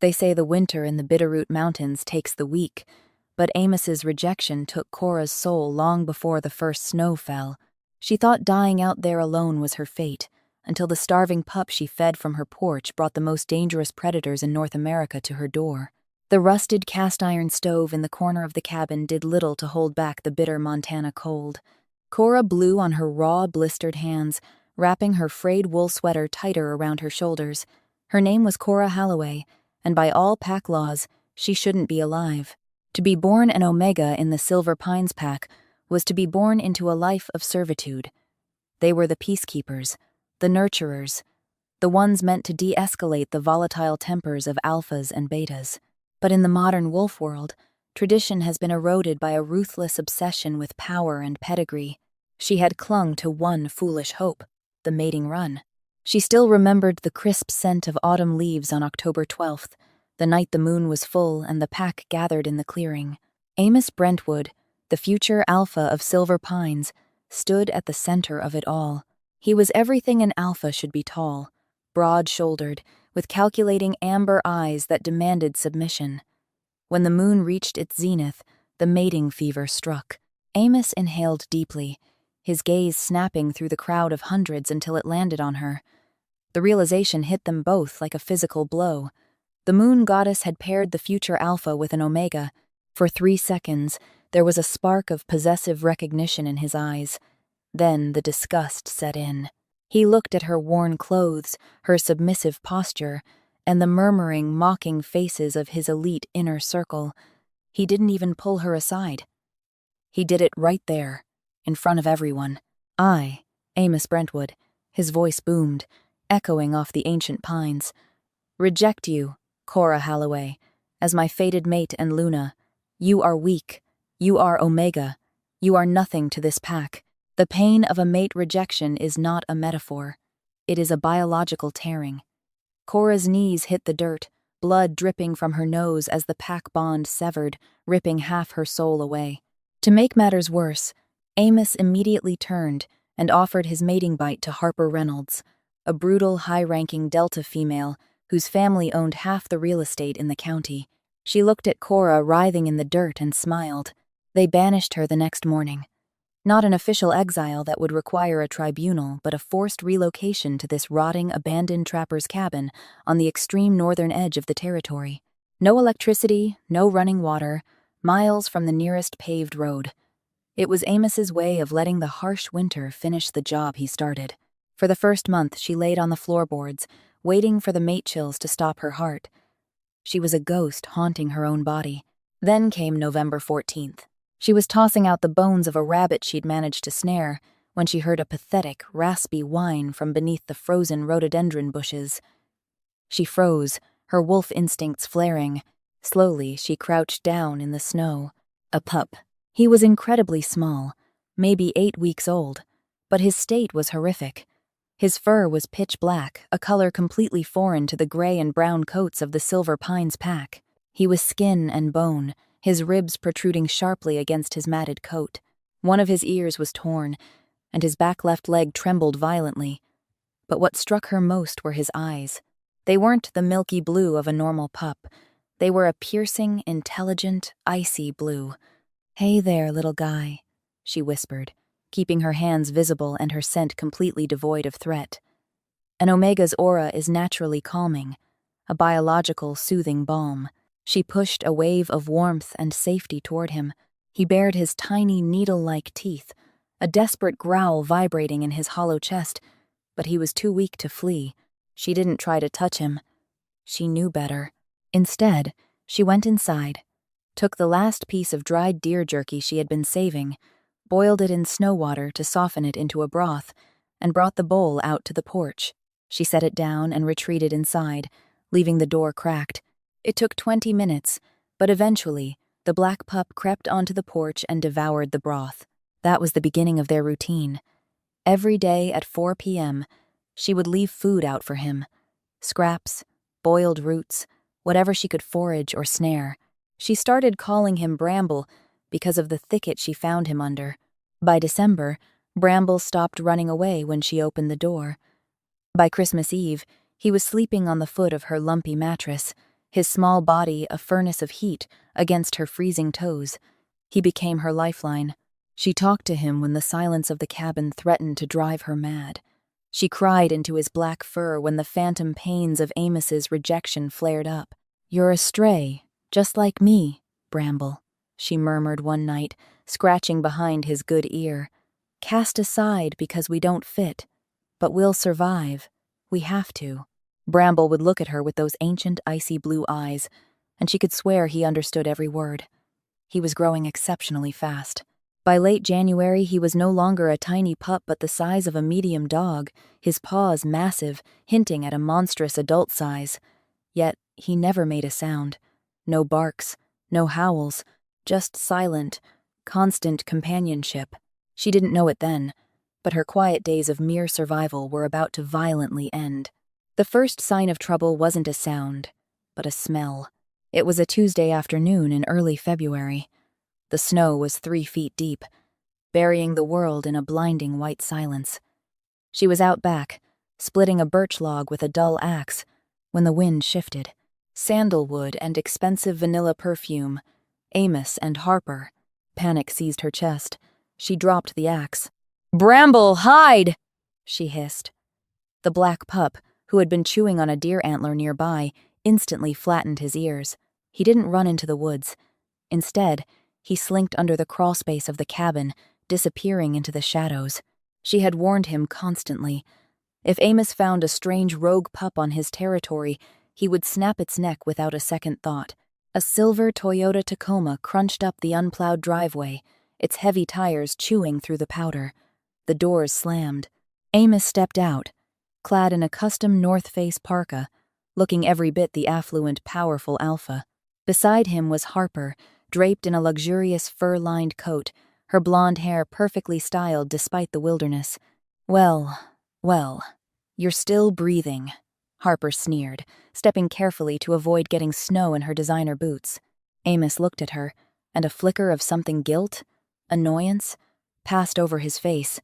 They say the winter in the Bitterroot Mountains takes the weak, but Amos's rejection took Cora's soul long before the first snow fell. She thought dying out there alone was her fate, until the starving pup she fed from her porch brought the most dangerous predators in North America to her door. The rusted cast-iron stove in the corner of the cabin did little to hold back the bitter Montana cold. Cora blew on her raw, blistered hands, wrapping her frayed wool sweater tighter around her shoulders. Her name was Cora Holloway, and by all pack laws, she shouldn't be alive. To be born an Omega in the Silver Pines pack was to be born into a life of servitude. They were the peacekeepers, the nurturers, the ones meant to de-escalate the volatile tempers of alphas and betas. But in the modern wolf world, tradition has been eroded by a ruthless obsession with power and pedigree. She had clung to one foolish hope, the mating run. She still remembered the crisp scent of autumn leaves on October 12th, the night the moon was full and the pack gathered in the clearing. Amos Brentwood, the future alpha of Silver Pines, stood at the center of it all. He was everything an alpha should be: tall, broad-shouldered, with calculating amber eyes that demanded submission. When the moon reached its zenith, the mating fever struck. Amos inhaled deeply, his gaze snapping through the crowd of hundreds until it landed on her. The realization hit them both like a physical blow. The moon goddess had paired the future alpha with an omega. For 3 seconds, there was a spark of possessive recognition in his eyes. Then the disgust set in. He looked at her worn clothes, her submissive posture, and the murmuring, mocking faces of his elite inner circle. He didn't even pull her aside. He did it right there, in front of everyone. I, Amos Brentwood, his voice boomed, echoing off the ancient pines, reject you, Cora Holloway, as my fated mate and Luna. You are weak. You are Omega. You are nothing to this pack. The pain of a mate rejection is not a metaphor. It is a biological tearing. Cora's knees hit the dirt, blood dripping from her nose as the pack bond severed, ripping half her soul away. To make matters worse, Amos immediately turned and offered his mating bite to Harper Reynolds, a brutal, high-ranking Delta female whose family owned half the real estate in the county. She looked at Cora writhing in the dirt and smiled. They banished her the next morning. Not an official exile that would require a tribunal, but a forced relocation to this rotting, abandoned trapper's cabin on the extreme northern edge of the territory. No electricity, no running water, miles from the nearest paved road. It was Amos's way of letting the harsh winter finish the job he started. For the first month, she laid on the floorboards, waiting for the mate chills to stop her heart. She was a ghost haunting her own body. Then came November 14th. She was tossing out the bones of a rabbit she'd managed to snare when she heard a pathetic, raspy whine from beneath the frozen rhododendron bushes. She froze, her wolf instincts flaring. Slowly, she crouched down in the snow. A pup. He was incredibly small, maybe 8 weeks old, but his state was horrific. His fur was pitch black, a color completely foreign to the gray and brown coats of the Silver Pines pack. He was skin and bone, his ribs protruding sharply against his matted coat. One of his ears was torn, and his back left leg trembled violently. But what struck her most were his eyes. They weren't the milky blue of a normal pup. They were a piercing, intelligent, icy blue. "Hey there, little guy," she whispered, keeping her hands visible and her scent completely devoid of threat. An Omega's aura is naturally calming, a biological, soothing balm. She pushed a wave of warmth and safety toward him. He bared his tiny, needle-like teeth, a desperate growl vibrating in his hollow chest, but he was too weak to flee. She didn't try to touch him. She knew better. Instead, she went inside, took the last piece of dried deer jerky she had been saving, boiled it in snow water to soften it into a broth, and brought the bowl out to the porch. She set it down and retreated inside, leaving the door cracked. It took 20 minutes, but eventually, the black pup crept onto the porch and devoured the broth. That was the beginning of their routine. Every day at 4 p.m., she would leave food out for him. Scraps, boiled roots, whatever she could forage or snare. She started calling him Bramble because of the thicket she found him under. By December, Bramble stopped running away when she opened the door. By Christmas Eve, he was sleeping on the foot of her lumpy mattress, his small body a furnace of heat against her freezing toes. He became her lifeline. She talked to him when the silence of the cabin threatened to drive her mad. She cried into his black fur when the phantom pains of Amos's rejection flared up. "You're a stray, just like me, Bramble," she murmured one night, scratching behind his good ear. "Cast aside because we don't fit. But we'll survive. We have to." Bramble would look at her with those ancient, icy blue eyes, and she could swear he understood every word. He was growing exceptionally fast. By late January, he was no longer a tiny pup but the size of a medium dog, his paws massive, hinting at a monstrous adult size. Yet he never made a sound. No barks, no howls, just silent, constant companionship. She didn't know it then, but her quiet days of mere survival were about to violently end. The first sign of trouble wasn't a sound, but a smell. It was a Tuesday afternoon in early February. The snow was 3 feet deep, burying the world in a blinding white silence. She was out back, splitting a birch log with a dull axe, when the wind shifted. Sandalwood and expensive vanilla perfume, Amos and Harper. Panic seized her chest. She dropped the axe. "Bramble, hide!" she hissed. The black pup, who had been chewing on a deer antler nearby, instantly flattened his ears. He didn't run into the woods. Instead, he slinked under the crawlspace of the cabin, disappearing into the shadows. She had warned him constantly. If Amos found a strange rogue pup on his territory, he would snap its neck without a second thought. A silver Toyota Tacoma crunched up the unplowed driveway, its heavy tires chewing through the powder. The doors slammed. Amos stepped out, clad in a custom North Face parka, looking every bit the affluent, powerful alpha. Beside him was Harper, draped in a luxurious fur-lined coat, her blonde hair perfectly styled despite the wilderness. Well, you're still breathing," Harper sneered, stepping carefully to avoid getting snow in her designer boots. Amos looked at her, and a flicker of something guilt, annoyance, passed over his face,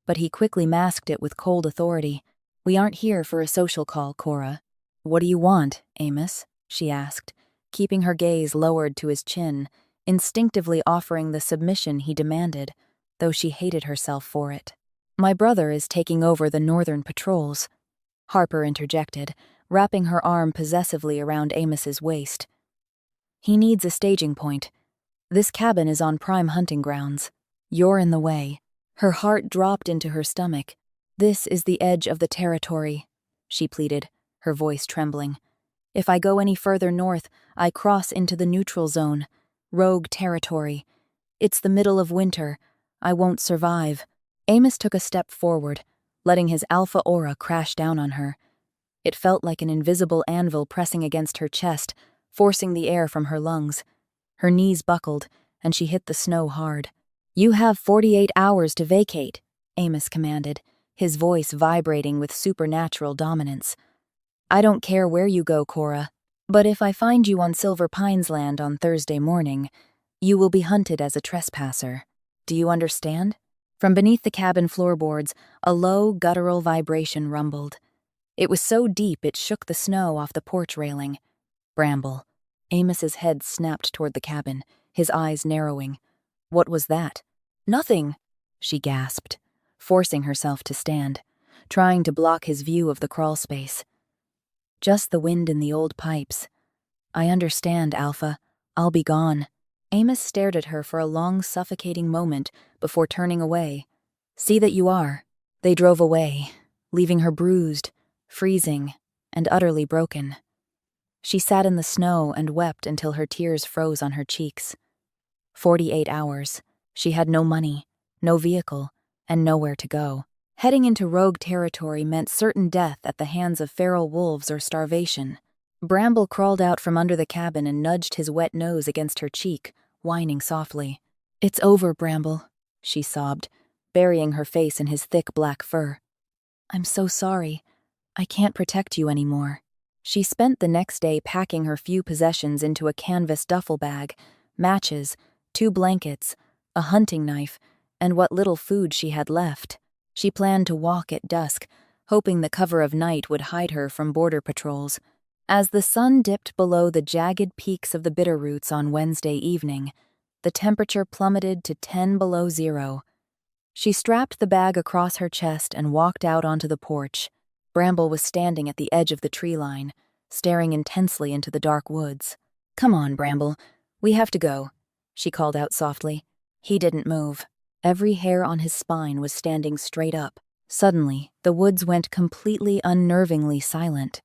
but he quickly masked it with cold authority. "We aren't here for a social call, Cora." "What do you want, Amos?" she asked, keeping her gaze lowered to his chin, instinctively offering the submission he demanded, though she hated herself for it. "My brother is taking over the northern patrols," Harper interjected, wrapping her arm possessively around Amos's waist. "He needs a staging point. This cabin is on prime hunting grounds. You're in the way." Her heart dropped into her stomach. "This is the edge of the territory," she pleaded, her voice trembling. "If I go any further north, I cross into the neutral zone. Rogue territory. It's the middle of winter. I won't survive." Amos took a step forward, letting his alpha aura crash down on her. It felt like an invisible anvil pressing against her chest, forcing the air from her lungs. Her knees buckled, and she hit the snow hard. "You have 48 hours to vacate," Amos commanded, his voice vibrating with supernatural dominance. "I don't care where you go, Cora, but if I find you on Silver Pines Land on Thursday morning, you will be hunted as a trespasser. Do you understand?" From beneath the cabin floorboards, a low, guttural vibration rumbled. It was so deep it shook the snow off the porch railing. "Bramble." Amos's head snapped toward the cabin, his eyes narrowing. "What was that?" "Nothing," she gasped, forcing herself to stand, trying to block his view of the crawl space. "Just the wind in the old pipes. I understand, Alpha. I'll be gone." Amos stared at her for a long, suffocating moment before turning away. "See that you are." They drove away, leaving her bruised, freezing, and utterly broken. She sat in the snow and wept until her tears froze on her cheeks. 48 hours. She had no money, no vehicle, and nowhere to go. Heading into rogue territory meant certain death at the hands of feral wolves or starvation. Bramble crawled out from under the cabin and nudged his wet nose against her cheek, whining softly. "It's over, Bramble," she sobbed, burying her face in his thick black fur. "I'm so sorry. I can't protect you anymore." She spent the next day packing her few possessions into a canvas duffel bag, matches, 2 blankets, a hunting knife, and what little food she had left. She planned to walk at dusk, hoping the cover of night would hide her from border patrols. As the sun dipped below the jagged peaks of the Bitterroots on Wednesday evening, the temperature plummeted to 10 below zero. She strapped the bag across her chest and walked out onto the porch. Bramble was standing at the edge of the tree line, staring intensely into the dark woods. "Come on, Bramble. We have to go," she called out softly. He didn't move. Every hair on his spine was standing straight up. Suddenly, the woods went completely unnervingly silent.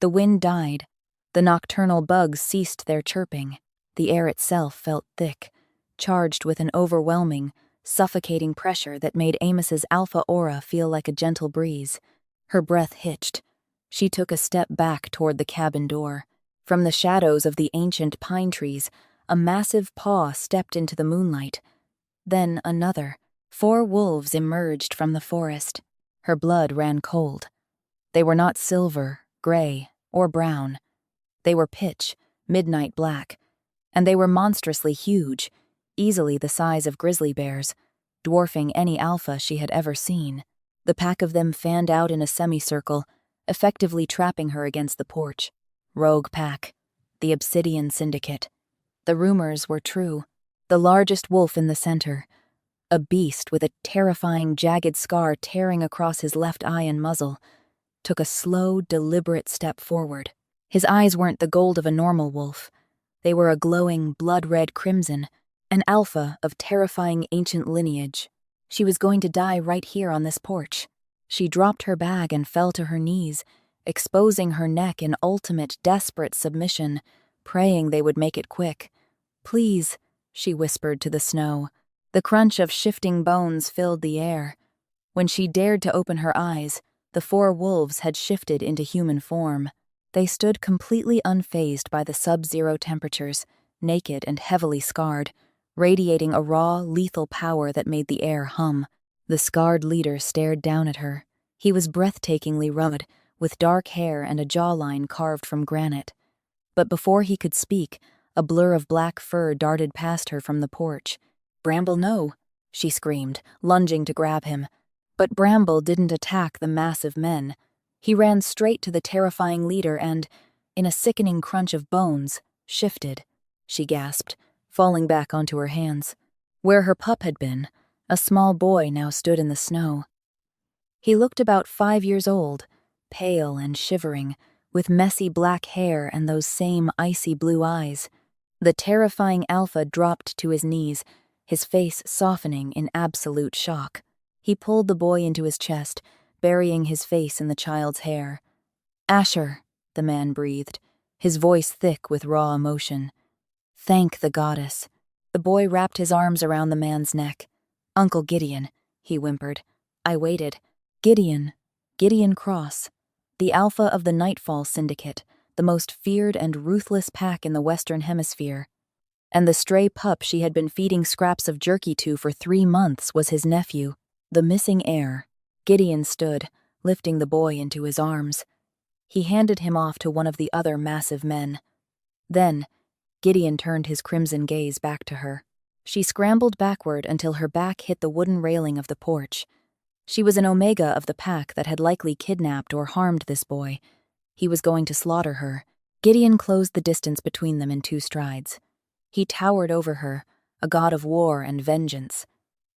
The wind died. The nocturnal bugs ceased their chirping. The air itself felt thick, charged with an overwhelming, suffocating pressure that made Amos's alpha aura feel like a gentle breeze. Her breath hitched. She took a step back toward the cabin door. From the shadows of the ancient pine trees, a massive paw stepped into the moonlight. Then another. 4 wolves emerged from the forest. Her blood ran cold. They were not silver, gray, or brown. They were pitch, midnight black, and they were monstrously huge, easily the size of grizzly bears, dwarfing any alpha she had ever seen. The pack of them fanned out in a semicircle, effectively trapping her against the porch. Rogue pack. The Obsidian Syndicate. The rumors were true. The largest wolf in the center, a beast with a terrifying jagged scar tearing across his left eye and muzzle, took a slow, deliberate step forward. His eyes weren't the gold of a normal wolf. They were a glowing, blood-red crimson, an alpha of terrifying ancient lineage. She was going to die right here on this porch. She dropped her bag and fell to her knees, exposing her neck in ultimate, desperate submission, praying they would make it quick. "Please," she whispered to the snow. The crunch of shifting bones filled the air. When she dared to open her eyes, the 4 wolves had shifted into human form. They stood completely unfazed by the sub-zero temperatures, naked and heavily scarred, radiating a raw, lethal power that made the air hum. The scarred leader stared down at her. He was breathtakingly rugged, with dark hair and a jawline carved from granite. But before he could speak, a blur of black fur darted past her from the porch. "Bramble, no," she screamed, lunging to grab him. But Bramble didn't attack the massive men. He ran straight to the terrifying leader and, in a sickening crunch of bones, shifted. She gasped, falling back onto her hands. Where her pup had been, a small boy now stood in the snow. He looked about 5 years old, pale and shivering, with messy black hair and those same icy blue eyes. The terrifying alpha dropped to his knees, his face softening in absolute shock. He pulled the boy into his chest, burying his face in the child's hair. "Asher," the man breathed, his voice thick with raw emotion. "Thank the goddess." The boy wrapped his arms around the man's neck. "Uncle Gideon," he whimpered. "I waited." Gideon Cross, the alpha of the Nightfall Syndicate, the most feared and ruthless pack in the Western Hemisphere. And the stray pup she had been feeding scraps of jerky to for 3 months was his nephew, the missing heir. Gideon stood, lifting the boy into his arms. He handed him off to one of the other massive men. Then, Gideon turned his crimson gaze back to her. She scrambled backward until her back hit the wooden railing of the porch. She was an omega of the pack that had likely kidnapped or harmed this boy. He was going to slaughter her. Gideon closed the distance between them in 2 strides. He towered over her, a god of war and vengeance.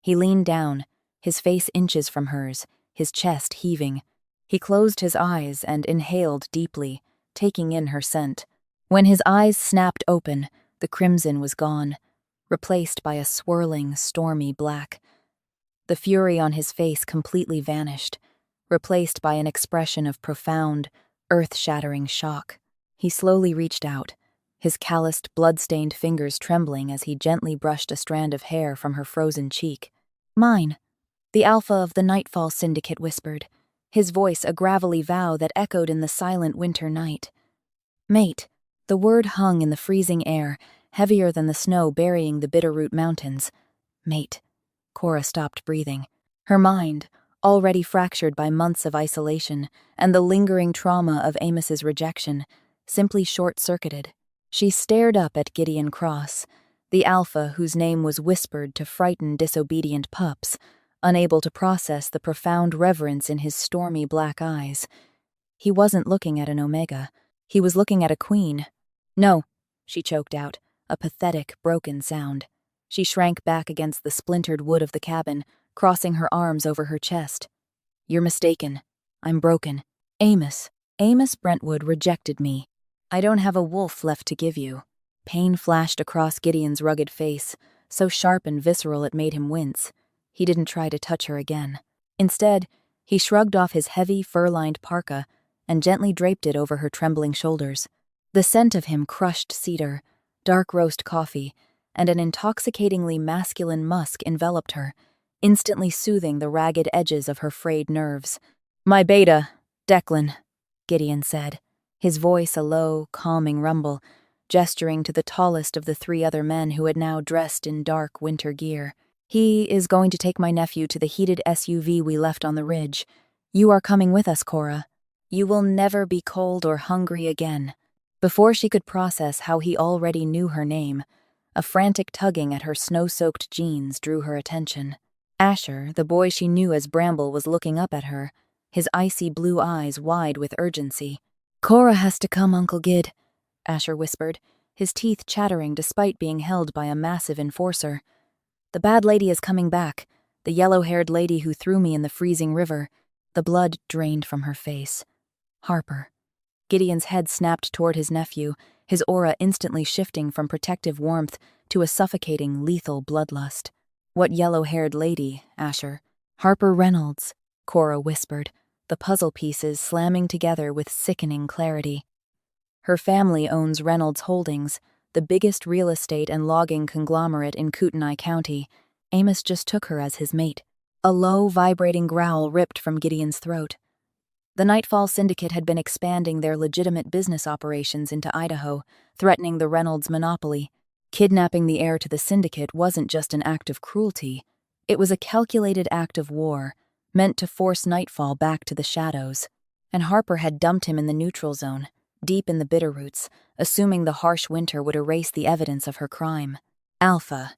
He leaned down, his face inches from hers, his chest heaving. He closed his eyes and inhaled deeply, taking in her scent. When his eyes snapped open, the crimson was gone, replaced by a swirling, stormy black. The fury on his face completely vanished, replaced by an expression of profound, earth-shattering shock. He slowly reached out, his calloused, blood-stained fingers trembling as he gently brushed a strand of hair from her frozen cheek. "Mine," the alpha of the Nightfall Syndicate whispered, his voice a gravelly vow that echoed in the silent winter night. "Mate," the word hung in the freezing air, heavier than the snow burying the Bitterroot Mountains. "Mate." Cora stopped breathing. Her mind, already fractured by months of isolation and the lingering trauma of Amos's rejection, simply short-circuited. She stared up at Gideon Cross, the alpha whose name was whispered to frighten disobedient pups, unable to process the profound reverence in his stormy black eyes. He wasn't looking at an omega. He was looking at a queen. "No," she choked out, a pathetic, broken sound. She shrank back against the splintered wood of the cabin, crossing her arms over her chest. "You're mistaken. I'm broken. Amos Brentwood rejected me. I don't have a wolf left to give you." Pain flashed across Gideon's rugged face, so sharp and visceral it made him wince. He didn't try to touch her again. Instead, he shrugged off his heavy, fur-lined parka and gently draped it over her trembling shoulders. The scent of him crushed cedar, dark roast coffee, and an intoxicatingly masculine musk enveloped her, instantly soothing the ragged edges of her frayed nerves. "My beta, Declan," Gideon said, his voice a low, calming rumble, gesturing to the tallest of the three other men who had now dressed in dark winter gear. "He is going to take my nephew to the heated SUV we left on the ridge. You are coming with us, Cora. You will never be cold or hungry again." Before she could process how he already knew her name, a frantic tugging at her snow-soaked jeans drew her attention. Asher, the boy she knew as Bramble, was looking up at her, his icy blue eyes wide with urgency. "Cora has to come, Uncle Gid," Asher whispered, his teeth chattering despite being held by a massive enforcer. "The bad lady is coming back, the yellow-haired lady who threw me in the freezing river." The blood drained from her face. Harper. Gideon's head snapped toward his nephew, his aura instantly shifting from protective warmth to a suffocating, lethal bloodlust. "What yellow-haired lady, Asher?" "Harper Reynolds," Cora whispered, the puzzle pieces slamming together with sickening clarity. "Her family owns Reynolds Holdings, the biggest real estate and logging conglomerate in Kootenai County. Amos just took her as his mate." A low, vibrating growl ripped from Gideon's throat. The Nightfall Syndicate had been expanding their legitimate business operations into Idaho, threatening the Reynolds monopoly. Kidnapping the heir to the syndicate wasn't just an act of cruelty. It was a calculated act of war, meant to force Nightfall back to the shadows. And Harper had dumped him in the neutral zone, deep in the Bitterroots, assuming the harsh winter would erase the evidence of her crime. "Alpha,"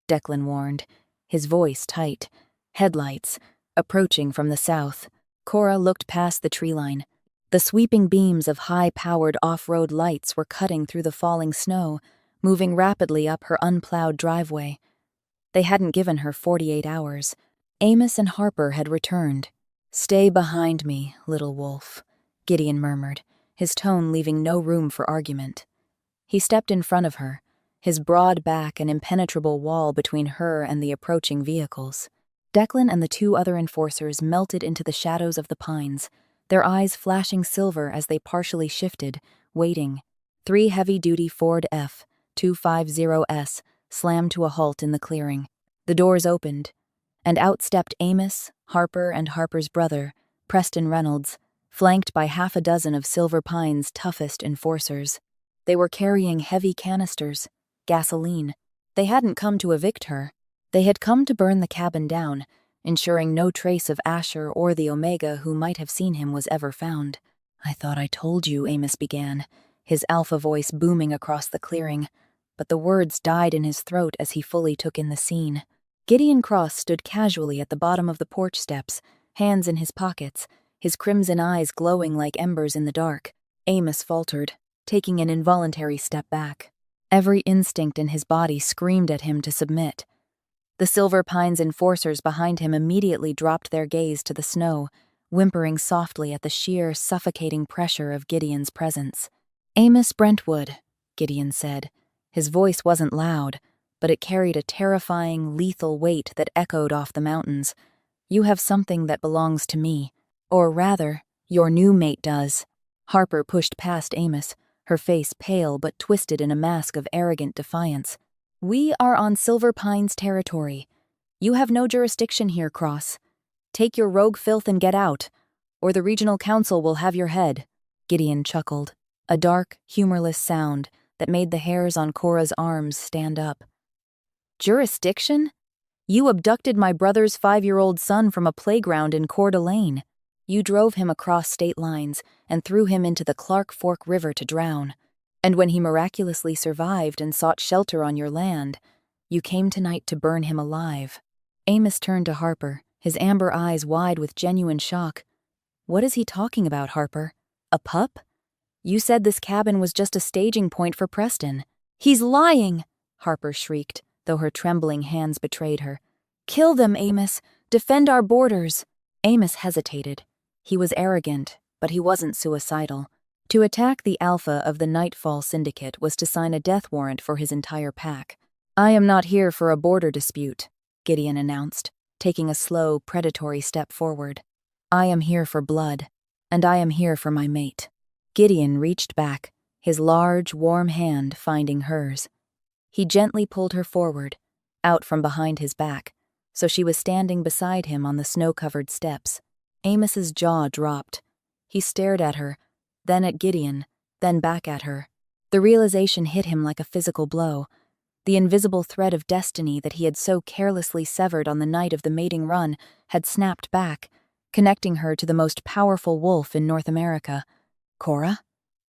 Declan warned, his voice tight. Headlights, approaching from the south. Cora looked past the tree line. The sweeping beams of high-powered off-road lights were cutting through the falling snow, moving rapidly up her unplowed driveway. They hadn't given her 48 hours. Amos and Harper had returned. "Stay behind me, little wolf," Gideon murmured, his tone leaving no room for argument. He stepped in front of her, his broad back an impenetrable wall between her and the approaching vehicles. Declan and the two other enforcers melted into the shadows of the pines, their eyes flashing silver as they partially shifted, waiting. 3 heavy-duty Ford F-250s slammed to a halt in the clearing. The doors opened, and out stepped Amos, Harper, and Harper's brother, Preston Reynolds, flanked by half a dozen of Silver Pine's toughest enforcers. They were carrying heavy canisters, gasoline. They hadn't come to evict her. They had come to burn the cabin down, ensuring no trace of Asher or the Omega who might have seen him was ever found. "I thought I told you," Amos began, his alpha voice booming across the clearing, but the words died in his throat as he fully took in the scene. Gideon Cross stood casually at the bottom of the porch steps, hands in his pockets, his crimson eyes glowing like embers in the dark. Amos faltered, taking an involuntary step back. Every instinct in his body screamed at him to submit. The Silver Pines enforcers behind him immediately dropped their gaze to the snow, whimpering softly at the sheer, suffocating pressure of Gideon's presence. "Amos Brentwood," Gideon said. His voice wasn't loud, but it carried a terrifying, lethal weight that echoed off the mountains. "You have something that belongs to me. Or rather, your new mate does." Harper pushed past Amos, her face pale but twisted in a mask of arrogant defiance. "We are on Silver Pines territory. You have no jurisdiction here, Cross. Take your rogue filth and get out, or the regional council will have your head." Gideon chuckled, a dark, humorless sound that made the hairs on Cora's arms stand up. "Jurisdiction? You abducted my brother's 5-year-old son from a playground in Coeur d'Alene. You drove him across state lines and threw him into the Clark Fork River to drown. And when he miraculously survived and sought shelter on your land, you came tonight to burn him alive." Amos turned to Harper, his amber eyes wide with genuine shock. "What is he talking about, Harper? A pup? You said this cabin was just a staging point for Preston. He's lying, Harper shrieked, though her trembling hands betrayed her. Kill them, Amos. Defend our borders. Amos hesitated. He was arrogant, but he wasn't suicidal. To attack the Alpha of the Nightfall Syndicate was to sign a death warrant for his entire pack. I am not here for a border dispute, Gideon announced, taking a slow, predatory step forward. I am here for blood, and I am here for my mate. Gideon reached back, his large, warm hand finding hers. He gently pulled her forward, out from behind his back, so she was standing beside him on the snow-covered steps. Amos's jaw dropped. He stared at her, then at Gideon, then back at her. The realization hit him like a physical blow. The invisible thread of destiny that he had so carelessly severed on the night of the mating run had snapped back, connecting her to the most powerful wolf in North America. Cora?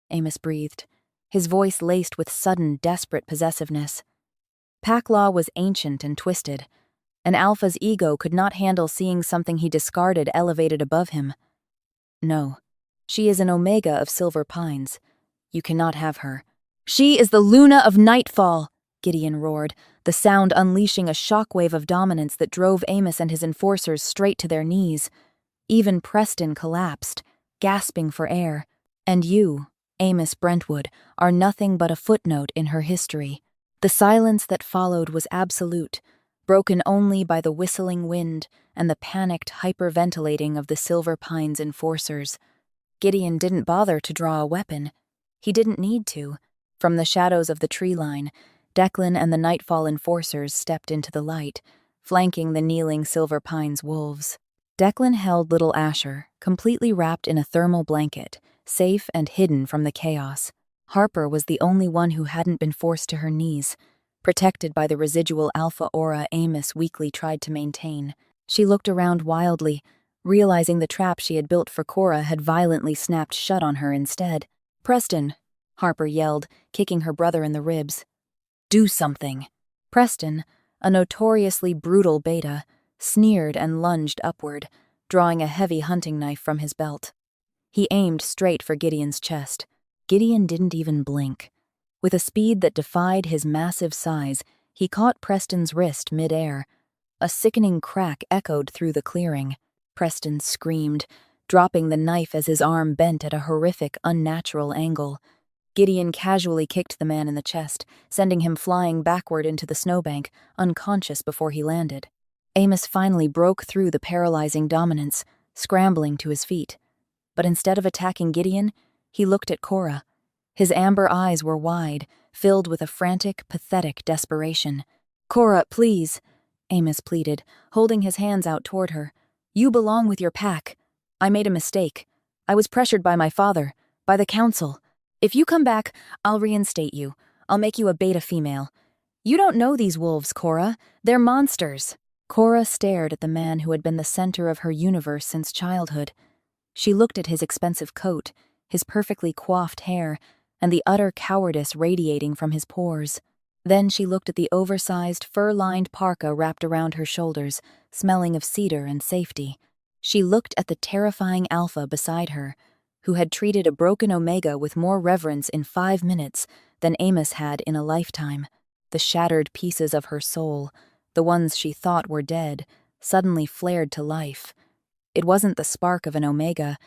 Amos breathed, his voice laced with sudden, desperate possessiveness. Pack law was ancient and twisted. An Alpha's ego could not handle seeing something he discarded elevated above him. No. She is an Omega of Silver Pines. You cannot have her. She is the Luna of Nightfall, Gideon roared, the sound unleashing a shockwave of dominance that drove Amos and his enforcers straight to their knees. Even Preston collapsed, gasping for air. And you, Amos Brentwood, are nothing but a footnote in her history. The silence that followed was absolute, broken only by the whistling wind and the panicked hyperventilating of the Silver Pines enforcers. Gideon didn't bother to draw a weapon. He didn't need to. From the shadows of the tree line, Declan and the Nightfall enforcers stepped into the light, flanking the kneeling Silver Pines wolves. Declan held little Asher, completely wrapped in a thermal blanket, safe and hidden from the chaos. Harper was the only one who hadn't been forced to her knees, protected by the residual alpha aura Amos weakly tried to maintain. She looked around wildly, realizing the trap she had built for Cora had violently snapped shut on her instead. Preston, Harper yelled, kicking her brother in the ribs. Do something. Preston, a notoriously brutal beta, sneered and lunged upward, drawing a heavy hunting knife from his belt. He aimed straight for Gideon's chest. Gideon didn't even blink. With a speed that defied his massive size, he caught Preston's wrist mid-air. A sickening crack echoed through the clearing. Preston screamed, dropping the knife as his arm bent at a horrific, unnatural angle. Gideon casually kicked the man in the chest, sending him flying backward into the snowbank, unconscious before he landed. Amos finally broke through the paralyzing dominance, scrambling to his feet. But instead of attacking Gideon, he looked at Cora. His amber eyes were wide, filled with a frantic, pathetic desperation. Cora, please, Amos pleaded, holding his hands out toward her. You belong with your pack. I made a mistake. I was pressured by my father, by the council. If you come back, I'll reinstate you. I'll make you a beta female. You don't know these wolves, Cora. They're monsters. Cora stared at the man who had been the center of her universe since childhood. She looked at his expensive coat, his perfectly coiffed hair, and the utter cowardice radiating from his pores. Then she looked at the oversized, fur-lined parka wrapped around her shoulders, smelling of cedar and safety. She looked at the terrifying Alpha beside her, who had treated a broken Omega with more reverence in 5 minutes than Amos had in a lifetime. The shattered pieces of her soul, the ones she thought were dead, suddenly flared to life. It wasn't the spark of an Omega.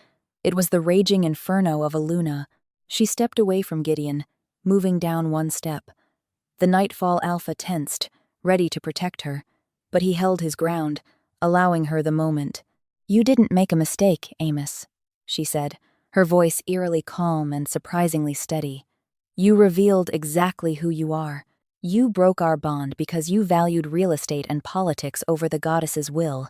It was the raging inferno of a Luna. She stepped away from Gideon, moving down one step. The Nightfall Alpha tensed, ready to protect her, but he held his ground, allowing her the moment. You didn't make a mistake, Amos, she said, her voice eerily calm and surprisingly steady. You revealed exactly who you are. You broke our bond because you valued real estate and politics over the goddess's will.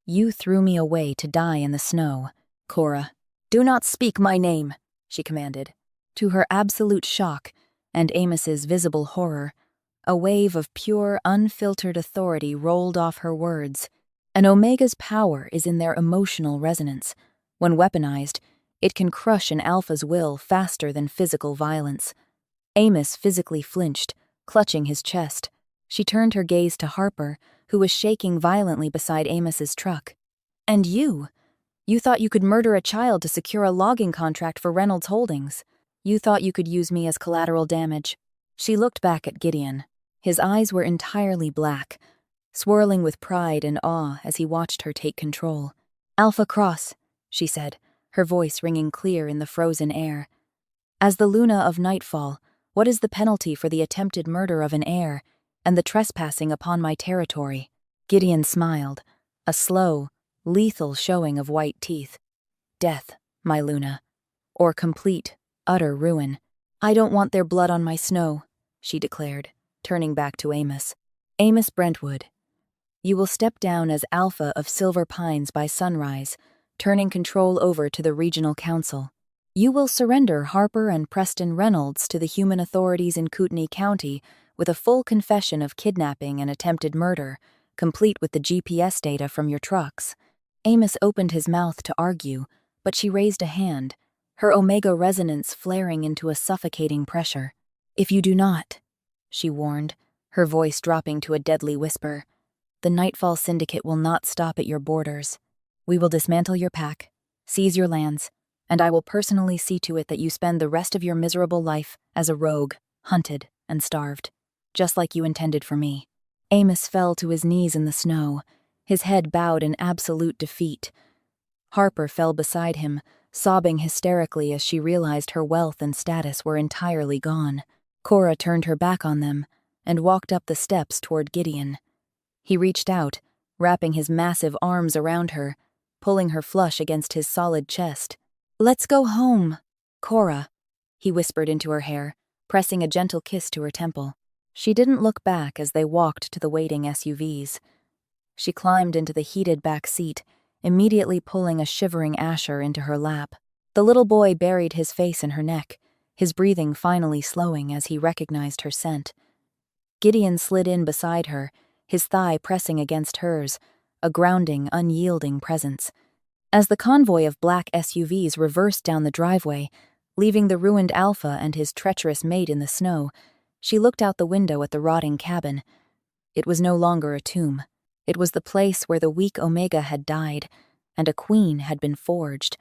You threw me away to die in the snow. Cora, do not speak my name, she commanded. To her absolute shock, and Amos's visible horror, a wave of pure, unfiltered authority rolled off her words. An Omega's power is in their emotional resonance. When weaponized, it can crush an Alpha's will faster than physical violence. Amos physically flinched, clutching his chest. She turned her gaze to Harper, who was shaking violently beside Amos's truck. And you? You thought you could murder a child to secure a logging contract for Reynolds Holdings. You thought you could use me as collateral damage. She looked back at Gideon. His eyes were entirely black, swirling with pride and awe as he watched her take control. Alpha Cross, she said, her voice ringing clear in the frozen air. As the Luna of Nightfall, what is the penalty for the attempted murder of an heir and the trespassing upon my territory? Gideon smiled, a slow, lethal showing of white teeth. Death, my Luna. Or complete, utter ruin. I don't want their blood on my snow, she declared, turning back to Amos. Amos Brentwood, you will step down as Alpha of Silver Pines by sunrise, turning control over to the Regional Council. You will surrender Harper and Preston Reynolds to the human authorities in Kootenai County with a full confession of kidnapping and attempted murder, complete with the GPS data from your trucks. Amos opened his mouth to argue, but she raised a hand, her omega resonance flaring into a suffocating pressure. If you do not, she warned, her voice dropping to a deadly whisper, the Nightfall Syndicate will not stop at your borders. We will dismantle your pack, seize your lands, and I will personally see to it that you spend the rest of your miserable life as a rogue, hunted and starved, just like you intended for me. Amos fell to his knees in the snow, his head bowed in absolute defeat. Harper fell beside him, sobbing hysterically as she realized her wealth and status were entirely gone. Cora turned her back on them and walked up the steps toward Gideon. He reached out, wrapping his massive arms around her, pulling her flush against his solid chest. Let's go home, Cora, he whispered into her hair, pressing a gentle kiss to her temple. She didn't look back as they walked to the waiting SUVs. She climbed into the heated back seat, immediately pulling a shivering Asher into her lap. The little boy buried his face in her neck, his breathing finally slowing as he recognized her scent. Gideon slid in beside her, his thigh pressing against hers, a grounding, unyielding presence. As the convoy of black SUVs reversed down the driveway, leaving the ruined Alpha and his treacherous mate in the snow, she looked out the window at the rotting cabin. It was no longer a tomb. It was the place where the weak Omega had died, and a queen had been forged.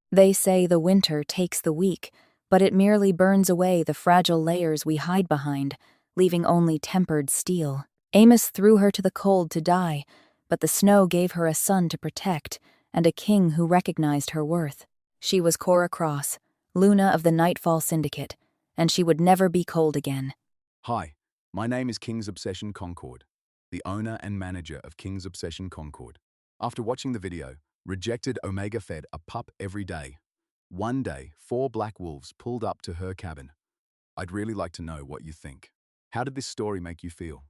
They say the winter takes the weak, but it merely burns away the fragile layers we hide behind, leaving only tempered steel. Amos threw her to the cold to die, but the snow gave her a son to protect, and a king who recognized her worth. She was Cora Cross, Luna of the Nightfall Syndicate, and she would never be cold again. Hi, my name is King's Obsession Concord, the owner and manager of King's Obsession Concord. After watching the video, Rejected Omega fed a pup every day. One day, 4 black wolves pulled up to her cabin. I'd really like to know what you think. How did this story make you feel?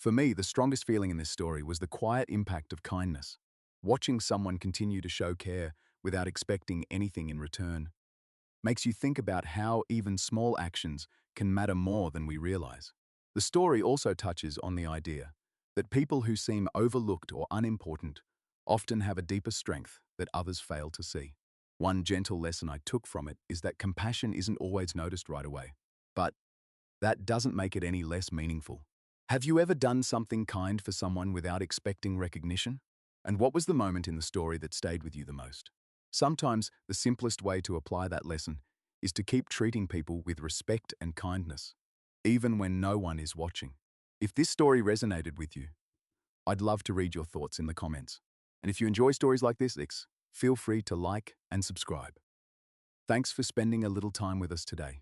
For me, the strongest feeling in this story was the quiet impact of kindness. Watching someone continue to show care without expecting anything in return makes you think about how even small actions can matter more than we realize. The story also touches on the idea that people who seem overlooked or unimportant often have a deeper strength that others fail to see. One gentle lesson I took from it is that compassion isn't always noticed right away, but that doesn't make it any less meaningful. Have you ever done something kind for someone without expecting recognition? And what was the moment in the story that stayed with you the most? Sometimes the simplest way to apply that lesson is to keep treating people with respect and kindness, even when no one is watching. If this story resonated with you, I'd love to read your thoughts in the comments. And if you enjoy stories like this, feel free to like and subscribe. Thanks for spending a little time with us today.